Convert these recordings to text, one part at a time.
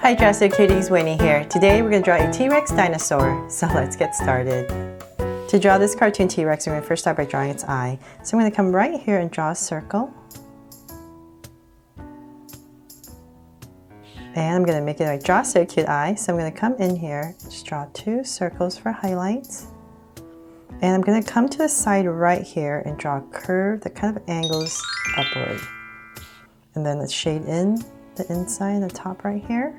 Hi Jurassic Cuties, Winnie here. Today we're going to draw a T-Rex dinosaur, so let's get started. To draw this cartoon T-Rex, we're going to first start by drawing its eye. So I'm going to come right here and draw a circle. And I'm going to make it like draw so cute eye. So I'm going to come in here, just draw two circles for highlights. And I'm going to come to the side right here and draw a curve that kind of angles upward. And then let's shade in the inside and the top right here.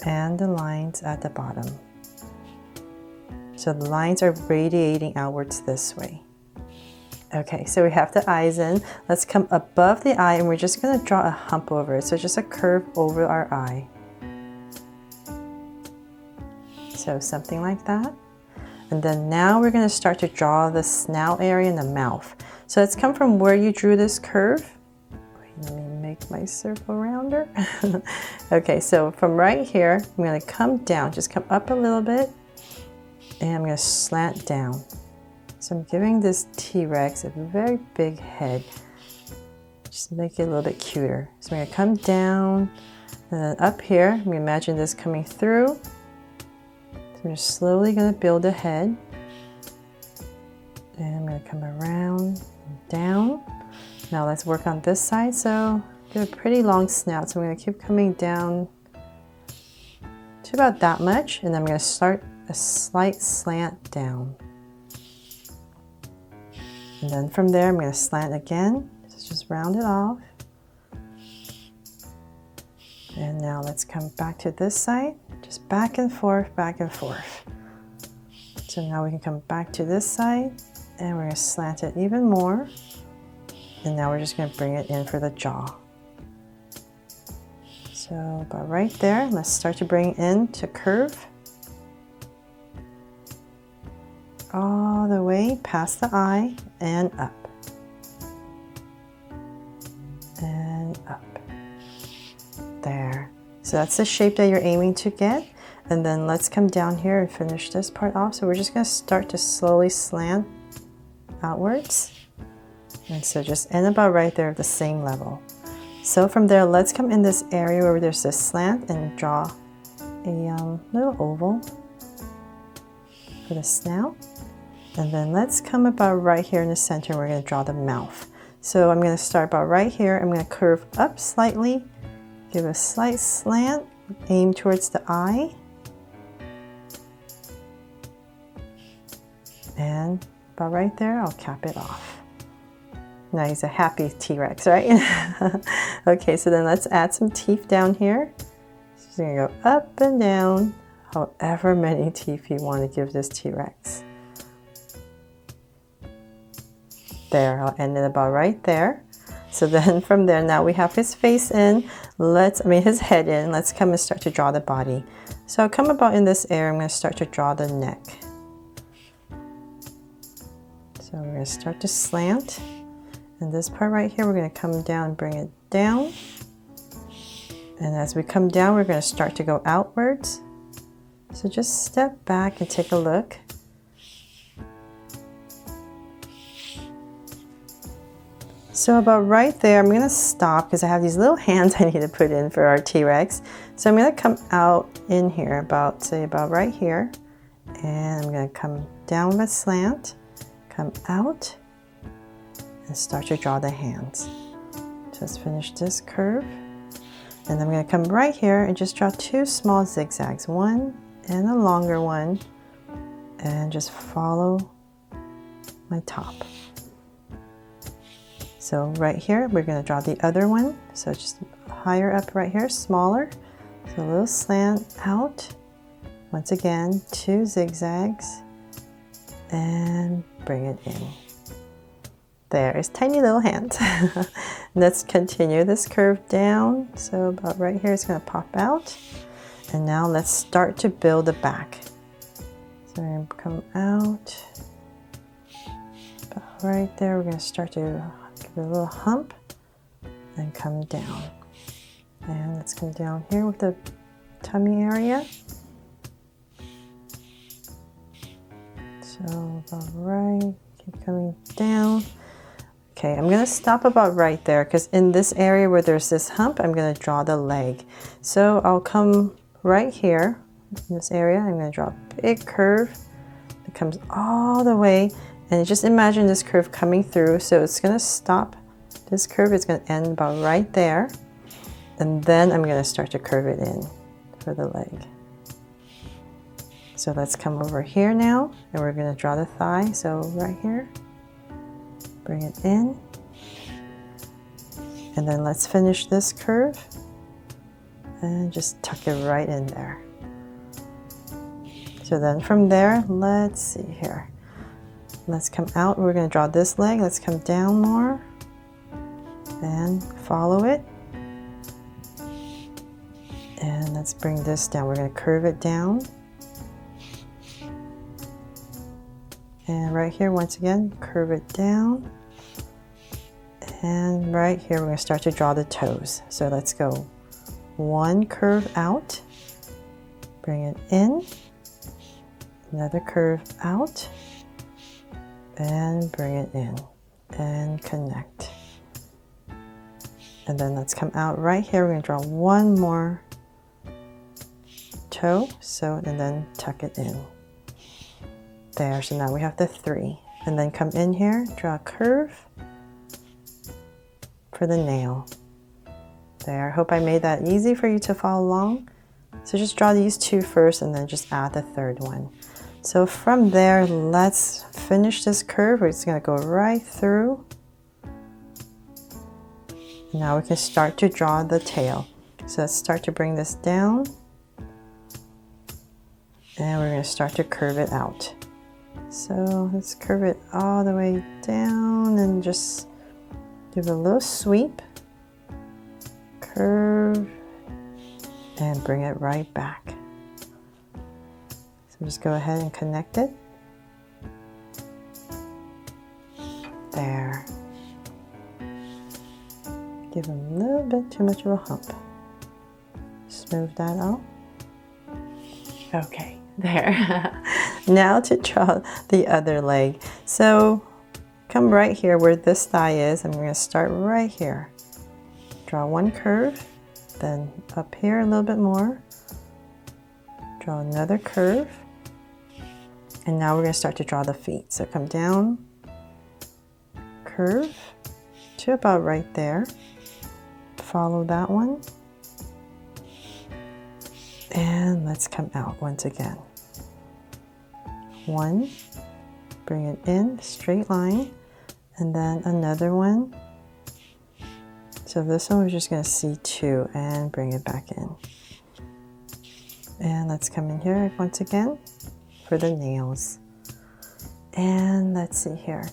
And the lines at the bottom. So the lines are radiating outwards this way. Okay, so we have the eyes in. Let's come above the eye and we're just going to draw a hump over it. So just a curve over our eye. So something like that. And then now we're going to start to draw the snout area and the mouth. So let's come from where you drew this curve. Let me make my circle rounder. Okay, so from right here, I'm going to come down, just come up a little bit, and I'm going to slant down. So I'm giving this T-Rex a very big head, just to make it a little bit cuter. So I'm going to come down, and then up here, I'm going to imagine this coming through. So I'm just slowly going to build a head, and I'm going to come around and down. Now let's work on this side. So get a pretty long snout. So I'm going to keep coming down to about that much. And I'm going to start a slight slant down. And then from there, I'm going to slant again. So just round it off. And now let's come back to this side. Just back and forth, back and forth. So now we can come back to this side. And we're going to slant it even more. And now we're just going to bring it in for the jaw. So about right there, let's start to bring it in to curve. All the way past the eye and up. And up. There. So that's the shape that you're aiming to get. And then let's come down here and finish this part off. So we're just going to start to slowly slant outwards. And so just end about right there at the same level. So from there, let's come in this area where there's this slant and draw a little oval for the snout. And then let's come about right here in the center. We're going to draw the mouth. So I'm going to start about right here. I'm going to curve up slightly, give a slight slant, aim towards the eye. And about right there, I'll cap it off. Now he's a happy T-Rex, right? Okay, so then let's add some teeth down here. So he's gonna go up and down, however many teeth you want to give this T-Rex. There, I'll end it about right there. So then from there, now we have his face in. His head in. Let's come and start to draw the body. So I'll come about in this area. I'm gonna start to draw the neck. So we're gonna start to slant. And this part right here, we're going to come down and bring it down. And as we come down, we're going to start to go outwards. So just step back and take a look. So about right there, I'm going to stop because I have these little hands I need to put in for our T-Rex. So I'm going to come out in here about right here. And I'm going to come down with a slant, come out. And start to draw the hands. Just finish this curve. And I'm going to come right here and just draw two small zigzags. One and a longer one. And just follow my top. So right here, we're going to draw the other one. So just higher up right here, smaller. So a little slant out. Once again, two zigzags. And bring it in. There's tiny little hands. Let's continue this curve down. So about right here, it's going to pop out. And now let's start to build the back. So we're going to come out. About right there, we're going to start to give it a little hump and come down. And let's come down here with the tummy area. So about right, keep coming down. Okay, I'm gonna stop about right there because in this area where there's this hump, I'm gonna draw the leg. So I'll come right here in this area. I'm gonna draw a big curve that comes all the way, and just imagine this curve coming through. So it's gonna stop. This curve is gonna end about right there, and then I'm gonna start to curve it in for the leg. So let's come over here now, and we're gonna draw the thigh. So right here, bring it in, and then let's finish this curve and just tuck it right in there. So then from there, let's see here. Let's come out. We're going to draw this leg. Let's come down more and follow it. And let's bring this down. We're going to curve it down. And right here, once again, curve it down. And right here, we're going to start to draw the toes. So let's go one curve out, bring it in, another curve out, and bring it in, and connect. And then let's come out right here. We're going to draw one more toe, so, and then tuck it in. There, so now we have the 3. And then come in here, draw a curve for the nail. There, I hope I made that easy for you to follow along. So just draw these 2 first and then just add the 3rd one. So from there, let's finish this curve. We're just gonna go right through. Now we can start to draw the tail. So let's start to bring this down. And we're gonna start to curve it out. So let's curve it all the way down and just give it a little sweep. Curve and bring it right back. So just go ahead and connect it. There. Give him a little bit too much of a hump. Smooth that out. Okay, there. Now to draw the other leg. So come right here where this thigh is. I'm going to start right here. Draw one curve, then up here a little bit more. Draw another curve. And now we're going to start to draw the feet. So come down, curve to about right there. Follow that one. And let's come out once again. One, bring it in, straight line, and then another one. So this one we're just going to see 2 and bring it back in. And let's come in here once again for the nails. And let's see here.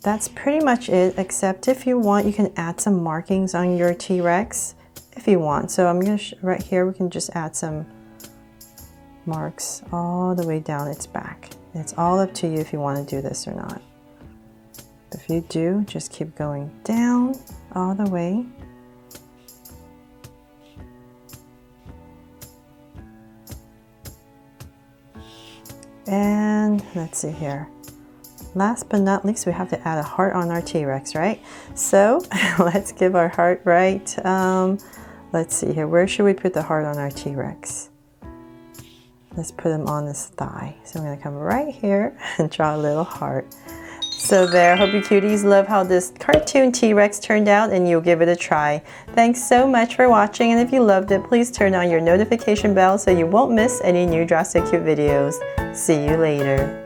That's pretty much it, except if you want, you can add some markings on your T-Rex if you want. So I'm going to, right here, we can just add some marks all the way down its back. It's all up to you if you want to do this or not. If you do, just keep going down all the way. And let's see here. Last but not least, we have to add a heart on our T-Rex, right? So let's give our heart right. Let's see here. Where should we put the heart on our T-Rex? Let's put him on this thigh. So I'm going to come right here and draw a little heart. So there, hope you cuties love how this cartoon T-Rex turned out and you'll give it a try. Thanks so much for watching, and if you loved it, please turn on your notification bell so you won't miss any new Jurassic Cute videos. See you later.